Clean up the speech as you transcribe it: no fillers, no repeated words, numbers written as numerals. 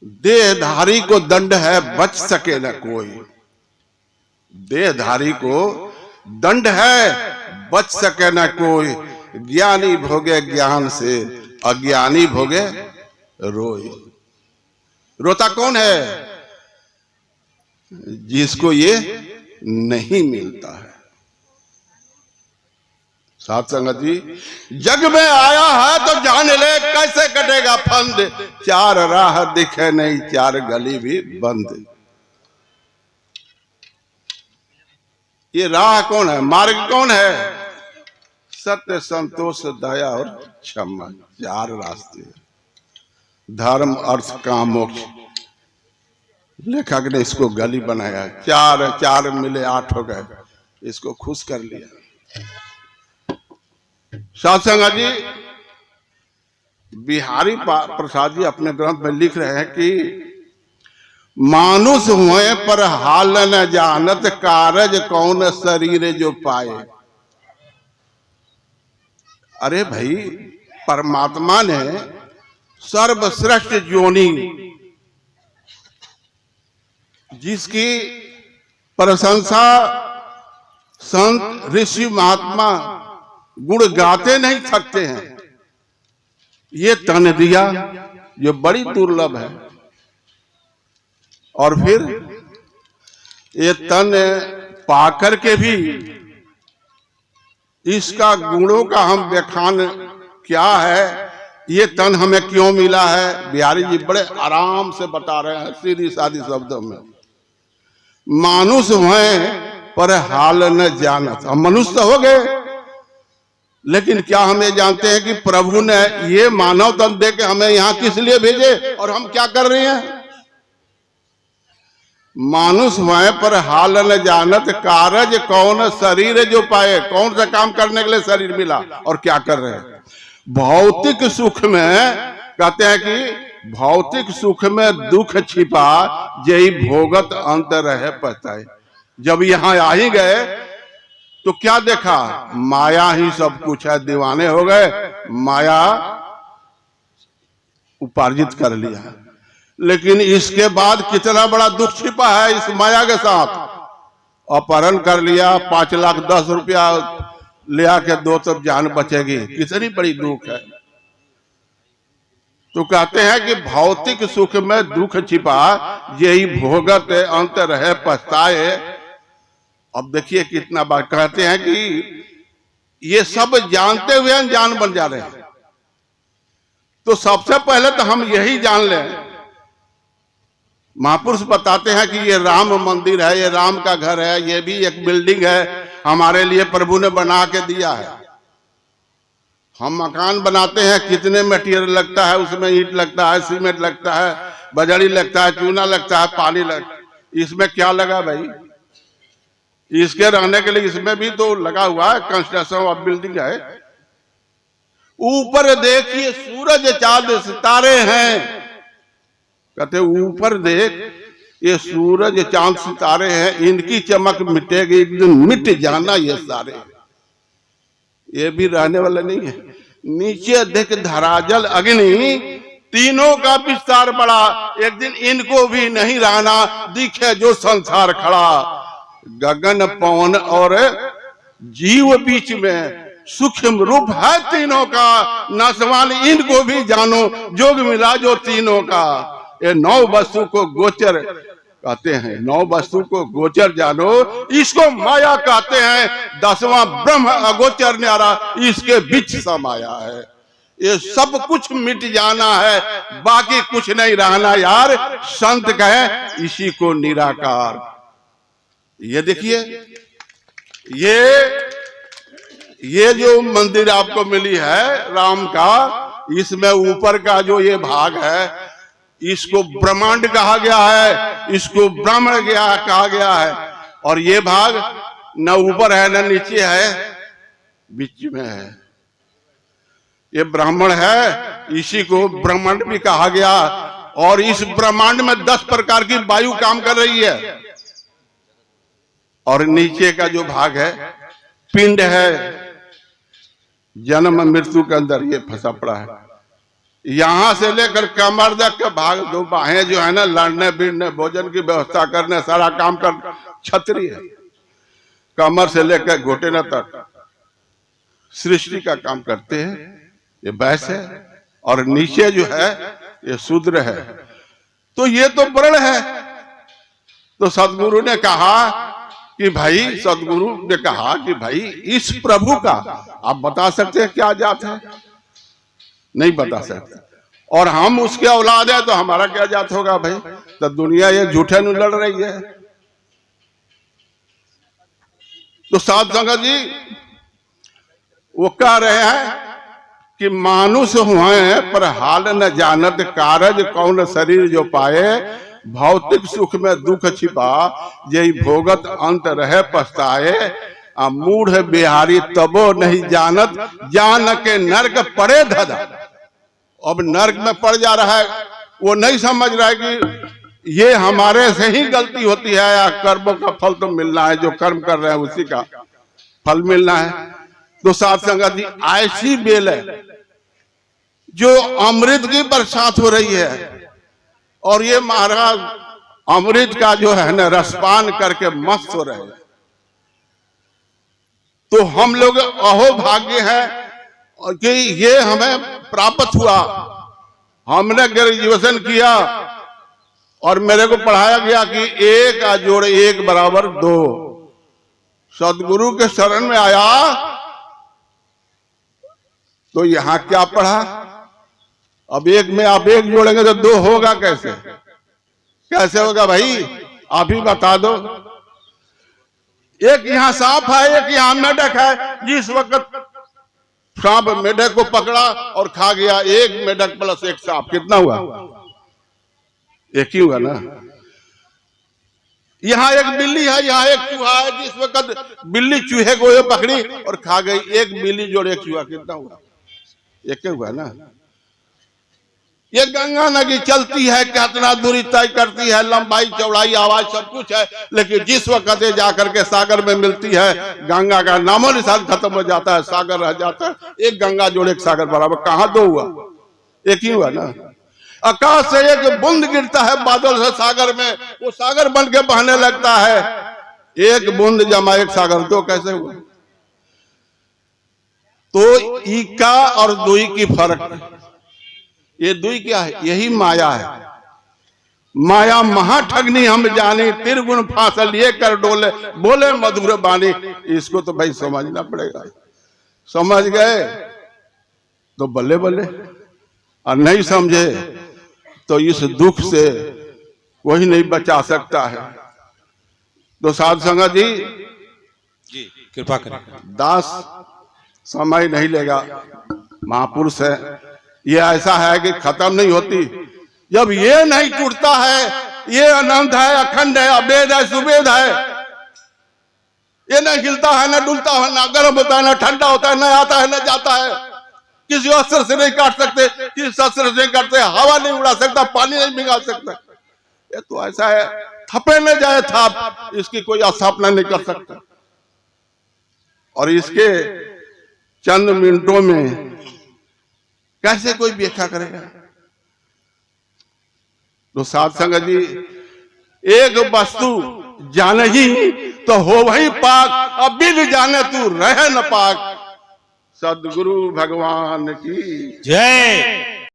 देहधारी को दंड है, बच सके न कोई। देहधारी को दंड है, बच सके न कोई। ज्ञानी भोगे ज्ञान से, अज्ञानी भोगे रोई। रोता कौन है? जिसको ये नहीं मिलता है। साथ संगत जी, जग में आया है तो जान ले कैसे कटेगा फंद। चार राह दिखे नहीं, चार गली भी बंद। ये राह कौन है? मार्ग कौन है? सत्य, संतोष, दया और क्षमा। चार रास्ते, धर्म, अर्थ, काम, मोक्ष। लेखक ने इसको गली बनाया। चार चार मिले 8 हो गए, इसको खुश कर लिया। सत्संग जी, बिहारी प्रसाद जी अपने ग्रंथ में लिख रहे हैं कि मानुष हुए पर हाल न जानत, कारज कौन शरीर जो पाए। अरे भाई, परमात्मा ने सर्वश्रेष्ठ योनि, जिसकी प्रशंसा संत ऋषि महात्मा गुण गाते नहीं थकते हैं, ये तन दिया जो बड़ी दुर्लभ है। और फिर ये तन पाकर के भी इसका गुणों का हम व्याख्यान क्या है, ये तन हमें क्यों मिला है, बिहारी जी बड़े आराम से बता रहे हैं सीधी सादी शब्दों में। मानुष हुए पर हाल न जानत। हम मनुष्य तो हो गए, लेकिन क्या हम ये जानते हैं कि प्रभु ने ये मानव तन दे के हमें यहां किस लिए भेजे और हम क्या कर रहे हैं? मानुष हुए पर हाल न जानत, कारज कौन शरीर जो पाए। कौन सा काम करने के लिए शरीर मिला और क्या कर रहे हैं? भौतिक सुख में कहते हैं कि भौतिक सुख में दुख छिपा, यही भोगत अंत रहे पछताए। जब यहां आ ही गए तो क्या देखा? माया ही सब कुछ है। दीवाने हो गए, माया उपार्जित कर लिया। लेकिन इसके बाद कितना बड़ा दुख छिपा है इस माया के साथ। अपहरण कर लिया, 5 लाख 10 रुपया ले आके दो तब जान बचेगी, कितनी बड़ी दुख है। तो कहते हैं कि भौतिक सुख में दुख छिपा, यही भोगत अंत रहे पछताए। अब देखिए कितना बात कहते हैं कि ये सब जानते हुए अनजान बन जा रहे हैं। तो सबसे पहले तो हम यही जान लें, महापुरुष बताते हैं कि ये राम मंदिर है, ये राम का घर है, ये भी एक बिल्डिंग है, हमारे लिए प्रभु ने बना के दिया है। हम मकान बनाते हैं, कितने मटेरियल लगता है उसमें? ईंट लगता है, सीमेंट लगता है, बजड़ी लगता है, चूना लगता है, पानी लगता है। इसमें क्या लगा भाई? इसके रहने के लिए इसमें भी तो लगा हुआ है, कंस्ट्रक्शन ऑफ बिल्डिंग है। ऊपर देखिए सूरज चांद सितारे हैं, कहते ऊपर देख ये सूरज चांद सितारे हैं, इनकी चमक मिटेगी, एक दिन मिट जाना ये सारे। ये भी रहने वाला नहीं है। नीचे देख धराजल अग्नि, तीनों का विस्तार बड़ा, एक दिन इनको भी नहीं रहना, दिखे जो संसार खड़ा। गगन पवन और जीव बीच में सूक्ष्म रूप है तीनों का, नसवान इनको भी जानो, जोग मिला जो तीनों का। ये 9 वस्तु को गोचर कहते हैं, 9 वस्तु को गोचर जानो, इसको माया कहते हैं। 10वां ब्रह्म अगोचर न्यारा, इसके बीच समाया है। ये सब कुछ मिट जाना है, बाकी कुछ नहीं रहना यार। संत कहे इसी को निराकार। ये देखिए, ये जो मंदिर आपको मिली है राम का, इसमें ऊपर का जो ये भाग है, इसको ब्रह्मांड कहा गया है, इसको ब्राह्मण कहा गया है। और ये भाग न ऊपर है न नीचे है, बीच में है। ये ब्राह्मण है, इसी को ब्रह्मांड भी कहा गया। और इस ब्रह्मांड में 10 प्रकार की वायु काम कर रही है। और नीचे का जो भाग है पिंड है, जन्म मृत्यु के अंदर ये फंसा पड़ा है। यहां से लेकर कमर तक के भाग दो बाहें जो है ना, लड़ने बीड़ने भोजन की व्यवस्था करने सारा काम कर छतरी है। कमर से लेकर घुटने तक सृष्टि का काम करते हैं, ये वैश्य है। और नीचे जो है ये शूद्र है। तो ये तो वर्ण है। तो सदगुरु ने कहा कि भाई, सदगुरु ने कहा कि भाई इस प्रभु का आप बता सकते हैं क्या जात है? नहीं बता सकते। और हम उसके औलाद है तो हमारा क्या जात होगा भाई? तो दुनिया ये झूठे न लड़ रही है। तो साध संगत जी वो कह रहे हैं कि मानुष हुए पर हाल न जानत, कारज कौन शरीर जो पाए, भौतिक सुख में दुख छिपा, यही भोगत अंत रहे पछताए, मूढ़ बिहारी तबो नहीं जानत, जान के नर्क पड़े धदा। अब नर्क में पड़ जा रहा है, वो नहीं समझ रहा है कि ये हमारे से ही गलती होती है या कर्मों का फल तो मिलना है, जो कर्म कर रहे हैं उसी का फल मिलना है। तो साथ संगत जी ऐसी बेल है जो अमृत की बरसात हो रही है, और ये महाराज अमृत का जो है ना रसपान करके मस्त हो रहे हैं। तो हम लोग अहो भाग्य है कि ये हमें प्राप्त हुआ। हमने ग्रेजुएशन किया और मेरे को पढ़ाया गया कि 1 जोड़ 1 बराबर 2। सदगुरु के शरण में आया तो यहां क्या पढ़ा? अब 1 में आप 1 जोड़ेंगे तो 2 होगा कैसे? कैसे होगा भाई? आप ही बता दो। एक यहाँ सांप है, एक यहाँ मेढक है। जिस वक्त सांप मेढक को पकड़ा और खा गया, 1 मेढक प्लस 1 सांप कितना हुआ? 1 ही हुआ ना। यहाँ एक बिल्ली है, यहाँ एक चूहा है। जिस वक्त बिल्ली चूहे को ये पकड़ी और खा गई, 1 बिल्ली जोड़ 1 चूहा कितना हुआ? 1 हुआ ना। ये गंगा नदी चलती है, कितना दूरी तय करती है, लंबाई चौड़ाई आवाज सब कुछ है, लेकिन जिस वक्त जाकर के सागर में मिलती है, गंगा का नामो निशान खत्म हो जाता है, सागर रह जाता है। 1 गंगा जोड़ 1 सागर बराबर कहाँ 2 हुआ? 1 ही हुआ ना। आकाश से 1 बूंद गिरता है बादल से सागर में, वो सागर बन के बहने लगता है। 1 बूंद जमा 1 सागर, 2 कैसे हुआ? तो इका और दुई की फर्क, ये दुई क्या है? यही माया है। माया महाठगनी हम जाने, त्रिगुण फांसल ये कर डोले, बोले मधुर बानी। इसको तो भाई समझना पड़ेगा। समझ गए तो बल्ले बल्ले, और नहीं समझे तो इस दुख से कोई नहीं बचा सकता है। तो साध संगत जी कृपा करें। दास समय नहीं लेगा, महापुरुष है। ये ऐसा है कि खत्म नहीं होती। जब ये नहीं टूटता है, ये अनंत है, अखंड है, अभेद है, सुभेद है। ये न हिलता है, न डुलता है, न गर्म होता है, न ठंडा होता है, न आता है, न जाता है। किसी अस्त्र से नहीं काट सकते, किसी अस्त्र से नहीं काटते, हवा नहीं उड़ा सकता, पानी नहीं भिगा सकता। ये तो ऐसा है, थपे न जाए थाप, इसकी कोई स्थापना नहीं कर सकता। और इसके चंद मिनटों में कैसे कोई व्याख्या करेगा? तो साध संगत जी, एक वस्तु जाने ही तो हो वही पाक, अब बिन जाने तू रह न पाक। सदगुरु भगवान की जय।